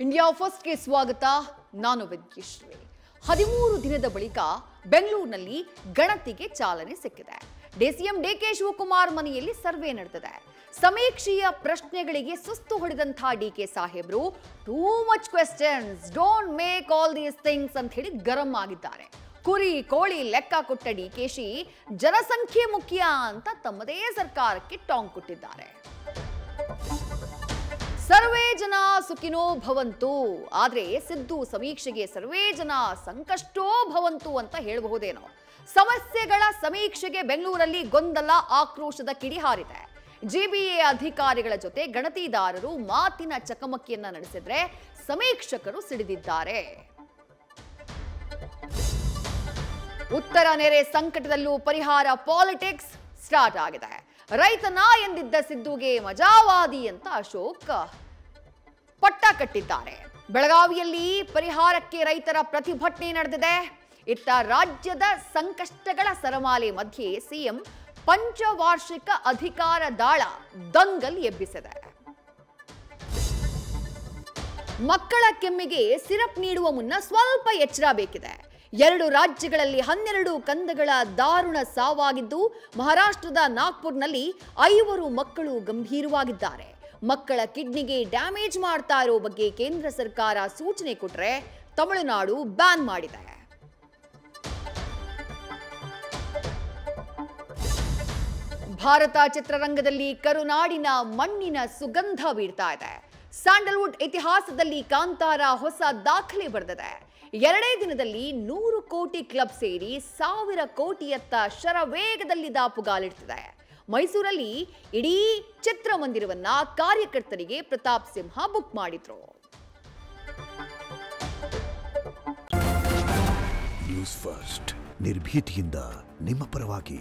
India ಫಸ್ಟ್ಗೆ ಸ್ವಾಗತ. ನಾನು ವಿದ್ಯಶ್ರೀ. 13 ದಿನದ ಬಳಿಕ ಬೆಂಗಳೂರಿನಲ್ಲಿ ಗಣತಿಗೆ ಚಾಲನೆ ಸಿಕ್ಕಿದೆ. ಡಿಸಿಎಂ ಡಿಕೆ ಶಿವಕುಮಾರ್ ಮನೆಯಲ್ಲಿ ಸರ್ವೆ ನಡೆದಿದೆ. ಸಮೀಕ್ಷೆಯ ಪ್ರಶ್ನೆಗಳಿಗೆ ಸುಸ್ತು ಹೊಡೆದಂತ ಡಿಕೆ ಸಾಹೇಬ್ರು too much questions, don't make all these things ಅಂತ ಹೇಳಿ ಗರಂ ಆಗಿದ್ದಾರೆ. ಕುರಿ ಕೋಳಿ ಲೆಕ್ಕ ಕೊಟ್ಟ ಡಿಕೆಶಿ ಜನಸಂಖ್ಯೆ ಮುಖ್ಯ ಅಂತ ತಮ್ಮದೇ ಸರ್ಕಾರಕ್ಕೆ ಟಾಂಗ್ ಕೊಟ್ಟಿದ್ದಾರೆ. ಸರ್ವೇ ಜನ ಸುಖಿನೋ ಭವಂತು, ಆದ್ರೆ ಸಿದ್ದು ಸಮೀಕ್ಷೆಗೆ ಸರ್ವೇ ಜನ ಸಂಕಷ್ಟೋ ಭವಂತು ಅಂತ ಹೇಳಬಹುದೇನೋ. ಸಮಸ್ಯೆಗಳ ಸಮೀಕ್ಷೆಗೆ ಬೆಂಗಳೂರಲ್ಲಿ ಗೊಂದಲ, ಆಕ್ರೋಶದ ಕಿಡಿ ಹಾರಿದೆ. ಜಿಬಿಎ ಅಧಿಕಾರಿಗಳ ಜೊತೆ ಗಣತಿದಾರರು ಮಾತಿನ ಚಕಮಕಿಯನ್ನ ನಡೆಸಿದ್ರೆ ಸಮೀಕ್ಷಕರು ಸಿಡಿದಿದ್ದಾರೆ. ಉತ್ತರ ನೆರೆ ಸಂಕಟದಲ್ಲೂ ಪರಿಹಾರ ಪಾಲಿಟಿಕ್ಸ್ ಸ್ಟಾರ್ಟ್ ಆಗಿದೆ. ರೈತನ ಎಂದಿದ್ದ ಸಿದ್ದುಗೆ ಮಜಾವಾದಿ ಅಂತ ಅಶೋಕ್ ಪಟ್ಟ ಕಟ್ಟಿದ್ದಾರೆ. ಬೆಳಗಾವಿಯಲ್ಲಿ ಪರಿಹಾರಕ್ಕೆ ರೈತರ ಪ್ರತಿಭಟನೆ ನಡೆದಿದೆ. ಇತ್ತ ರಾಜ್ಯದ ಸಂಕಷ್ಟಗಳ ಸರಮಾಲೆ ಮಧ್ಯೆ ಸಿಎಂ ಪಂಚವಾರ್ಷಿಕ ಅಧಿಕಾರ ದಾಳ ದಂಗಲ್ ಎಬ್ಬಿಸಿದೆ. ಮಕ್ಕಳ ಕೆಮ್ಮಿಗೆ ಸಿರಪ್ ನೀಡುವ ಮುನ್ನ ಸ್ವಲ್ಪ ಎಚ್ಚರ ಬೇಕಿದೆ. 2 ರಾಜ್ಯಗಳಲ್ಲಿ 12 ಕಂದಗಳ ದಾರುಣ ಸಾವಾಗಿದ್ದು, ಮಹಾರಾಷ್ಟ್ರದ ನಾಗ್ಪುರ್ನಲ್ಲಿ 5 ಮಕ್ಕಳು ಗಂಭೀರವಾಗಿದ್ದಾರೆ. ಮಕ್ಕಳ ಕಿಡ್ನಿಗೆ ಡ್ಯಾಮೇಜ್ ಮಾಡ್ತಾ ಇರೋ ಬಗ್ಗೆ ಕೇಂದ್ರ ಸರ್ಕಾರ ಸೂಚನೆ ಕೊಟ್ಟರೆ ತಮಿಳುನಾಡು ಬ್ಯಾನ್ ಮಾಡಿದೆ. ಭಾರತ ಚಿತ್ರರಂಗದಲ್ಲಿ ಕರುನಾಡಿನ ಮಣ್ಣಿನ ಸುಗಂಧ ಬೀರ್ತಾ ಇದೆ. ಸ್ಯಾಂಡಲ್ವುಡ್ ಇತಿಹಾಸದಲ್ಲಿ ಕಾಂತಾರ ಹೊಸ ದಾಖಲೆ ಬರೆದಿದೆ. 2 ದಿನದಲ್ಲಿ 100 ಕೋಟಿ ಕ್ಲಬ್ ಸೇರಿ 1000 ಕೋಟಿಯತ್ತ ಶರವೇಗದಲ್ಲಿ ದಾಪುಗಾಲಿಡ್ತಿದೆ. ಮೈಸೂರಲ್ಲಿ ಇಡೀ ಚಿತ್ರಮಂದಿರವನ್ನ ಕಾರ್ಯಕರ್ತರಿಗೆ ಪ್ರತಾಪ್ ಸಿಂಹ ಬುಕ್ ಮಾಡಿದ್ರು. ನ್ಯೂಸ್ ಫಸ್ಟ್, ನಿರ್ಭೀತಿಯಿಂದ ನಿಮ್ಮ ಪರವಾಗಿ.